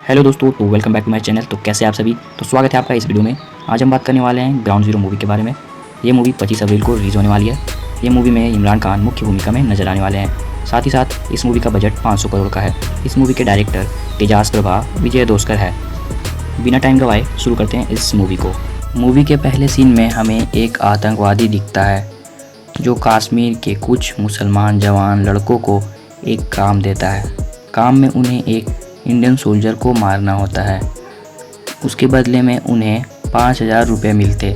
Hello दोस्तों, तो welcome back to my channel. तो कैसे आप सभी। तो स्वागत है आपका इस वीडियो में। आज हम बात करने वाले हैं ग्राउंड ज़ीरो मूवी के बारे में। ये मूवी 25 अप्रैल को रिलीज़ होने वाली है। ये मूवी में इमरान खान मुख्य भूमिका में नजर आने वाले हैं। साथ ही साथ इस मूवी का बजट 500 करोड़ का है। इस मूवी के डायरेक्टर तेजाज प्रभा विजयदोस्कर है। बिना टाइम गवाए शुरू करते हैं इस मूवी को। मूवी के पहले सीन में हमें एक आतंकवादी दिखता है जो कश्मीर के कुछ मुसलमान जवान लड़कों को एक काम देता है। काम में उन्हें एक इंडियन सोल्जर को मारना होता है। उसके बदले में उन्हें 5000 रुपये मिलते।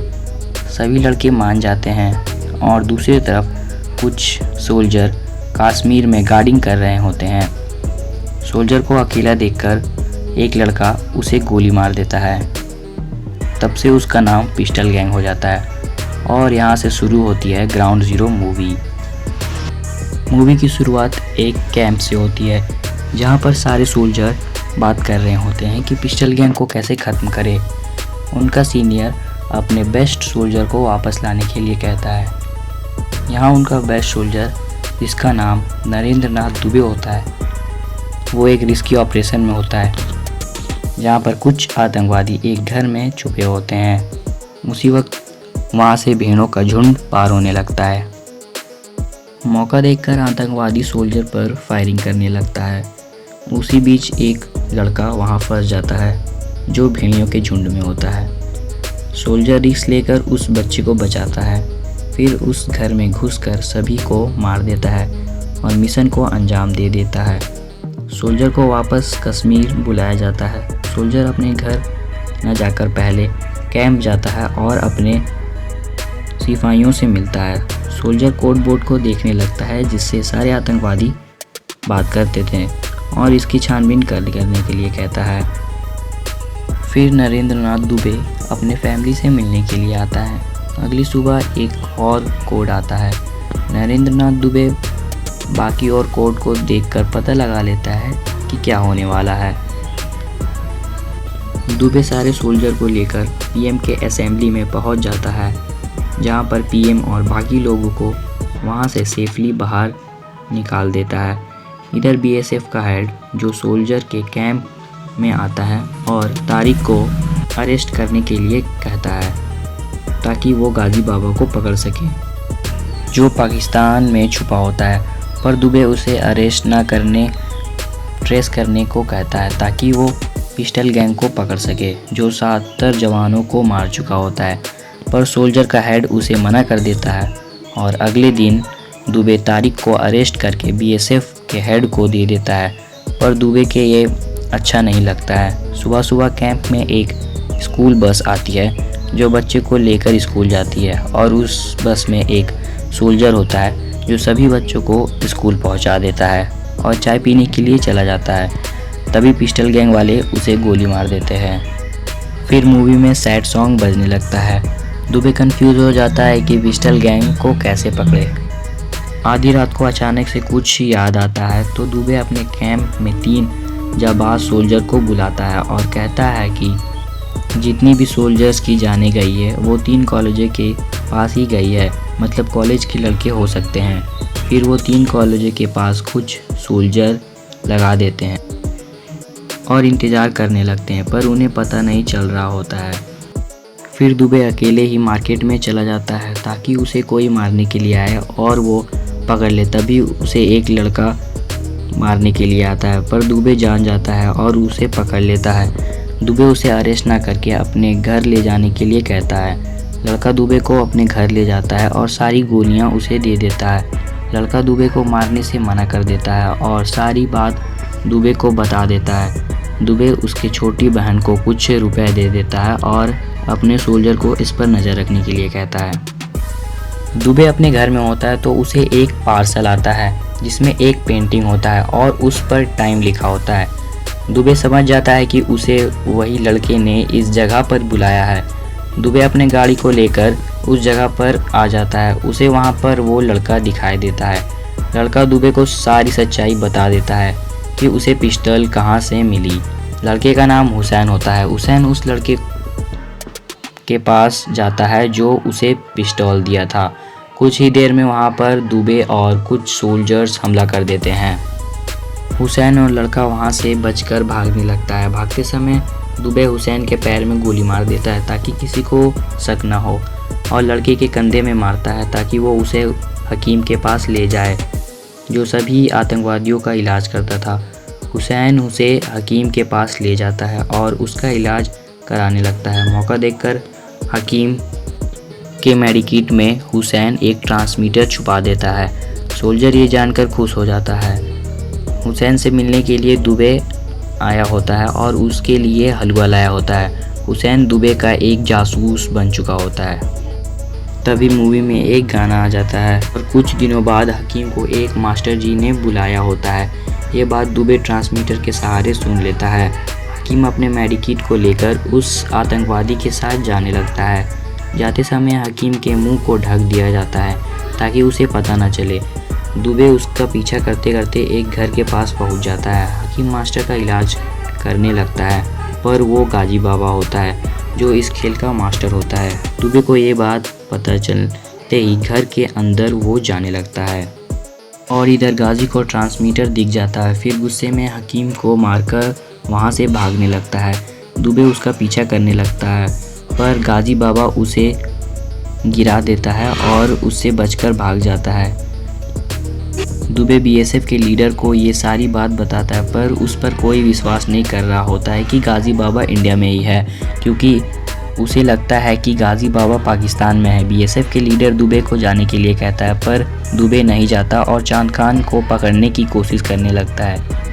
सभी लड़के मान जाते हैं और दूसरी तरफ कुछ सोल्जर कश्मीर में गार्डिंग कर रहे होते हैं। सोल्जर को अकेला देखकर एक लड़का उसे गोली मार देता है। तब से उसका नाम पिस्टल गैंग हो जाता है और यहाँ से शुरू होती है ग्राउंड ज़ीरो मूवी। मूवी की शुरुआत एक कैंप से होती है जहाँ पर सारे सोल्जर बात कर रहे होते हैं कि पिस्टल गैंग को कैसे ख़त्म करें। उनका सीनियर अपने बेस्ट सोल्जर को वापस लाने के लिए कहता है। यहाँ उनका बेस्ट सोल्जर, जिसका नाम नरेंद्र नाथ दुबे होता है, वो एक रिस्की ऑपरेशन में होता है जहाँ पर कुछ आतंकवादी एक घर में छुपे होते हैं। उसी वक्त वहाँ से भेड़ों का झुंड पार होने लगता है। मौका देखकर आतंकवादी सोल्जर पर फायरिंग करने लगता है। उसी बीच एक लड़का वहाँ फंस जाता है जो भेड़ियों के झुंड में होता है। सोल्जर रिस्क लेकर उस बच्चे को बचाता है, फिर उस घर में घुसकर सभी को मार देता है और मिशन को अंजाम दे देता है। सोल्जर को वापस कश्मीर बुलाया जाता है। सोल्जर अपने घर न जाकर पहले कैंप जाता है और अपने सिपाहियों से मिलता है। सोल्जर कोड बोर्ड को देखने लगता है जिससे सारे आतंकवादी बात करते थे और इसकी छानबीन करने के लिए कहता है। फिर नरेंद्र नाथ दुबे अपने फैमिली से मिलने के लिए आता है। अगली सुबह एक और कोड आता है। नरेंद्र नाथ दुबे बाकी और कोड को देखकर पता लगा लेता है कि क्या होने वाला है। दुबे सारे सोल्जर को लेकर पीएम के असेंबली में पहुंच जाता है जहां पर पीएम और बाकी लोगों को वहां से सेफली बाहर निकाल देता है। इधर बीएसएफ का हेड जो सोल्जर के कैंप में आता है और तारिक को अरेस्ट करने के लिए कहता है ताकि वो गाजी बाबा को पकड़ सके जो पाकिस्तान में छुपा होता है। पर दुबे उसे अरेस्ट ना करने ट्रेस करने को कहता है ताकि वो पिस्टल गैंग को पकड़ सके जो 70 जवानों को मार चुका होता है। पर सोल्जर का हेड उसे मना कर देता है और अगले दिन दुबे तारिक को अरेस्ट करके बीएसएफ के हेड को दे देता है। पर दुबे के ये अच्छा नहीं लगता है। सुबह सुबह कैंप में एक स्कूल बस आती है जो बच्चे को लेकर स्कूल जाती है और उस बस में एक सोल्जर होता है जो सभी बच्चों को स्कूल पहुंचा देता है और चाय पीने के लिए चला जाता है। तभी पिस्टल गैंग वाले उसे गोली मार देते हैं। फिर मूवी में सैड सॉन्ग बजने लगता है। दुबे कंफ्यूज हो जाता है कि पिस्टल गैंग को कैसे पकड़े। आधी रात को अचानक से कुछ याद आता है तो दुबे अपने कैंप में 3 जाबाज सोल्जर को बुलाता है और कहता है कि जितनी भी सोल्जर्स की जाने गई है वो 3 कॉलेज के पास ही गई है, मतलब कॉलेज के लड़के हो सकते हैं। फिर वो 3 कॉलेज के पास कुछ सोल्जर लगा देते हैं और इंतज़ार करने लगते हैं, पर उन्हें पता नहीं चल रहा होता है। फिर दुबे अकेले ही मार्केट में चला जाता है ताकि उसे कोई मारने के लिए आए और वो पकड़ ले। तभी उसे एक लड़का मारने के लिए आता है, पर दुबे जान जाता है और उसे पकड़ लेता है। दुबे उसे अरेस्ट ना करके अपने घर ले जाने के लिए कहता है। लड़का दुबे को अपने घर ले जाता है और सारी गोलियां उसे दे देता है। लड़का दुबे को मारने से मना कर देता है और सारी बात दुबे को बता देता है। दुबे उसकी छोटी बहन को कुछ रुपए दे देता है और अपने सोल्जर को इस पर नज़र रखने के लिए कहता है। दुबे अपने घर में होता है तो उसे एक पार्सल आता है जिसमें एक पेंटिंग होता है और उस पर टाइम लिखा होता है। दुबे समझ जाता है कि उसे वही लड़के ने इस जगह पर बुलाया है। दुबे अपने गाड़ी को लेकर उस जगह पर आ जाता है। उसे वहाँ पर वो लड़का दिखाई देता है। लड़का दुबे को सारी सच्चाई बता देता है कि उसे पिस्टल कहाँ से मिली। लड़के का नाम हुसैन होता है। हुसैन उस लड़के के पास जाता है जो उसे पिस्टल दिया था। कुछ ही देर में वहाँ पर दुबे और कुछ सोल्जर्स हमला कर देते हैं। हुसैन और लड़का वहां से बचकर भागने लगता है। भागते समय दुबे हुसैन के पैर में गोली मार देता है ताकि किसी को शक न हो, और लड़के के कंधे में मारता है ताकि वो उसे हकीम के पास ले जाए जो सभी आतंकवादियों का इलाज करता था। हुसैन उसे हकीम के पास ले जाता है और उसका इलाज कराने लगता है। मौका देखकर हकीम के मेडिकिट में हुसैन एक ट्रांसमीटर छुपा देता है। सोल्जर ये जानकर खुश हो जाता है। हुसैन से मिलने के लिए दुबे आया होता है और उसके लिए हलवा लाया होता है। हुसैन दुबे का एक जासूस बन चुका होता है। तभी मूवी में एक गाना आ जाता है और कुछ दिनों बाद हकीम को एक मास्टर जी ने बुलाया होता है। ये बात दुबे ट्रांसमीटर के सहारे सुन लेता है। हकीम अपने मेडिकिट को लेकर उस आतंकवादी के साथ जाने लगता है। जाते समय हकीम के मुंह को ढक दिया जाता है ताकि उसे पता न चले। दुबे उसका पीछा करते करते एक घर के पास पहुंच जाता है। हकीम मास्टर का इलाज करने लगता है, पर वो गाजी बाबा होता है जो इस खेल का मास्टर होता है। दुबे को ये बात पता चलते ही घर के अंदर वो जाने लगता है और इधर गाजी को ट्रांसमीटर दिख जाता है। फिर गुस्से में हकीम को मारकर वहाँ से भागने लगता है। दुबे उसका पीछा करने लगता है, पर गाजी बाबा उसे गिरा देता है और उससे बचकर भाग जाता है। दुबे बीएसएफ के लीडर को ये सारी बात बताता है, पर उस पर कोई विश्वास नहीं कर रहा होता है कि गाजी बाबा इंडिया में ही है, क्योंकि उसे लगता है कि गाजी बाबा पाकिस्तान में है। बीएसएफ के लीडर दुबे को जाने के लिए कहता है, पर दुबे नहीं जाता और चांद खान को पकड़ने की कोशिश करने लगता है।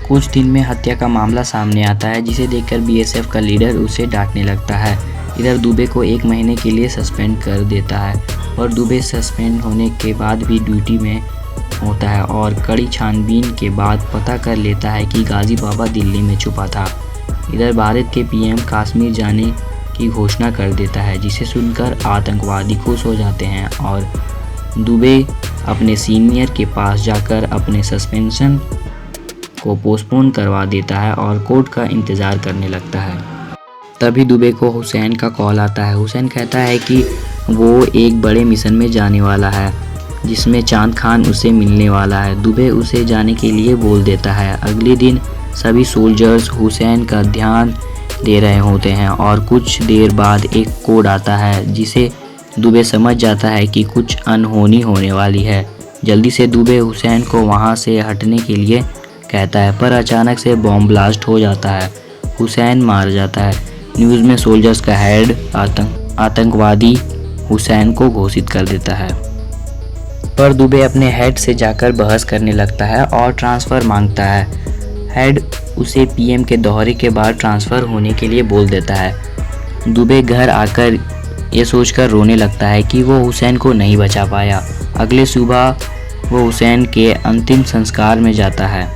कुछ दिन में हत्या का मामला सामने आता है, जिसे देखकर बीएसएफ का लीडर उसे डांटने लगता है। इधर दुबे को 1 महीने के लिए सस्पेंड कर देता है और दुबे सस्पेंड होने के बाद भी ड्यूटी में होता है और कड़ी छानबीन के बाद पता कर लेता है कि गाजी बाबा दिल्ली में छुपा था। इधर भारत के पीएम कश्मीर जाने की घोषणा कर देता है, जिसे सुनकर आतंकवादी खुश हो जाते हैं और दुबे अपने सीनियर के पास जाकर अपने सस्पेंशन को पोस्टपोन करवा देता है और कोर्ट का इंतज़ार करने लगता है। तभी दुबे को हुसैन का कॉल आता है। हुसैन कहता है कि वो एक बड़े मिशन में जाने वाला है जिसमें चांद खान उसे मिलने वाला है। दुबे उसे जाने के लिए बोल देता है। अगले दिन सभी सोल्जर्स हुसैन का ध्यान दे रहे होते हैं और कुछ देर बाद एक कोड आता है, जिसे दुबे समझ जाता है कि कुछ अनहोनी होने वाली है। जल्दी से दुबे हुसैन को वहां से हटने के लिए कहता है, पर अचानक से बॉम्ब ब्लास्ट हो जाता है। हुसैन मार जाता है। न्यूज़ में सोल्जर्स का हेड आतंकवादी हुसैन को घोषित कर देता है, पर दुबे अपने हेड से जाकर बहस करने लगता है और ट्रांसफ़र मांगता है। हेड उसे पीएम के दौरे के बाद ट्रांसफ़र होने के लिए बोल देता है। दुबे घर आकर ये सोचकर रोने लगता है कि वो हुसैन को नहीं बचा पाया। अगले सुबह वो हुसैन के अंतिम संस्कार में जाता है।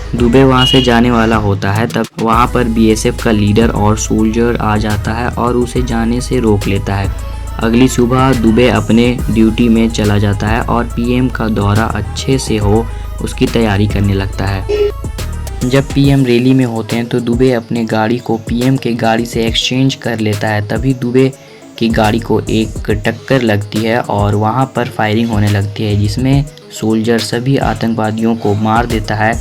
दुबे वहाँ से जाने वाला होता है, तब वहाँ पर बीएसएफ का लीडर और सोल्जर आ जाता है और उसे जाने से रोक लेता है। अगली सुबह दुबे अपने ड्यूटी में चला जाता है और पीएम का दौरा अच्छे से हो उसकी तैयारी करने लगता है। जब पीएम रैली में होते हैं तो दुबे अपने गाड़ी को पीएम के गाड़ी से एक्सचेंज कर लेता है। तभी दुबे की गाड़ी को एक टक्कर लगती है और वहां पर फायरिंग होने लगती है, जिसमें सोल्जर सभी आतंकवादियों को मार देता है।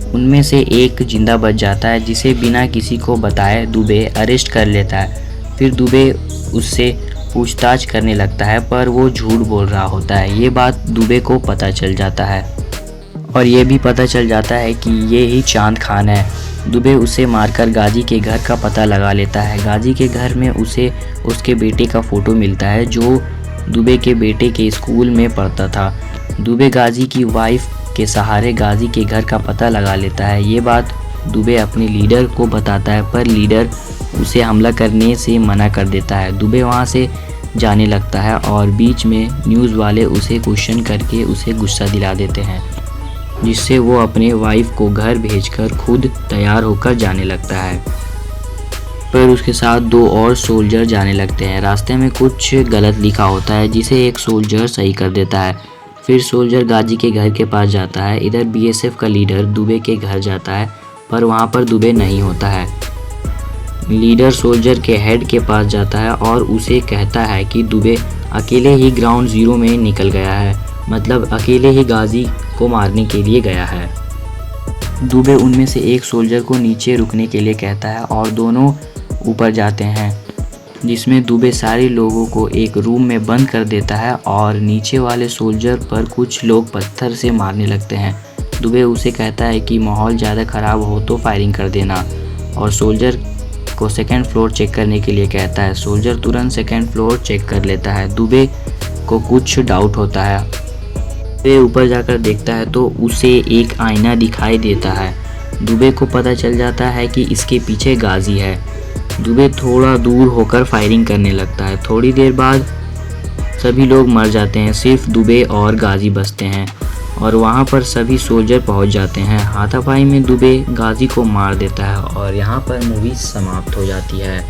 उनमें से एक जिंदा बच जाता है, जिसे बिना किसी को बताए दुबे अरेस्ट कर लेता है। फिर दुबे उससे पूछताछ करने लगता है, पर वो झूठ बोल रहा होता है। ये बात दुबे को पता चल जाता है और ये भी पता चल जाता है कि ये ही चांद खान है। दुबे उसे मारकर गाजी के घर का पता लगा लेता है। गाजी के घर में उसे उसके बेटे का फ़ोटो मिलता है, जो दुबे के बेटे के स्कूल में पढ़ता था। दुबे गाजी की वाइफ के सहारे गाजी के घर का पता लगा लेता है। ये बात दुबे अपने लीडर को बताता है, पर लीडर उसे हमला करने से मना कर देता है। दुबे वहाँ से जाने लगता है और बीच में न्यूज़ वाले उसे क्वेश्चन करके उसे गुस्सा दिला देते हैं, जिससे वो अपने वाइफ को घर भेजकर खुद तैयार होकर जाने लगता है। पर उसके साथ 2 और सोल्जर जाने लगते हैं। रास्ते में कुछ गलत लिखा होता है, जिसे एक सोल्जर सही कर देता है। फिर सोल्जर गाजी के घर के पास जाता है। इधर बीएसएफ का लीडर दुबे के घर जाता है, पर वहाँ पर दुबे नहीं होता है। लीडर सोल्जर के हेड के पास जाता है और उसे कहता है कि दुबे अकेले ही ग्राउंड ज़ीरो में निकल गया है, मतलब अकेले ही गाजी को मारने के लिए गया है। दुबे उनमें से एक सोल्जर को नीचे रुकने के लिए कहता है और दोनों ऊपर जाते हैं, जिसमें दुबे सारे लोगों को एक रूम में बंद कर देता है और नीचे वाले सोल्जर पर कुछ लोग पत्थर से मारने लगते हैं। दुबे उसे कहता है कि माहौल ज़्यादा ख़राब हो तो फायरिंग कर देना और सोल्जर को सेकंड फ्लोर चेक करने के लिए कहता है। सोल्जर तुरंत सेकंड फ्लोर चेक कर लेता है। दुबे को कुछ डाउट होता है। दुबे ऊपर जाकर देखता है तो उसे एक आईना दिखाई देता है। दुबे को पता चल जाता है कि इसके पीछे गाजी है। दुबे थोड़ा दूर होकर फायरिंग करने लगता है। थोड़ी देर बाद सभी लोग मर जाते हैं, सिर्फ दुबे और गाजी बचते हैं और वहाँ पर सभी सोल्जर पहुँच जाते हैं। हाथापाई में दुबे गाजी को मार देता है और यहाँ पर मूवी समाप्त हो जाती है।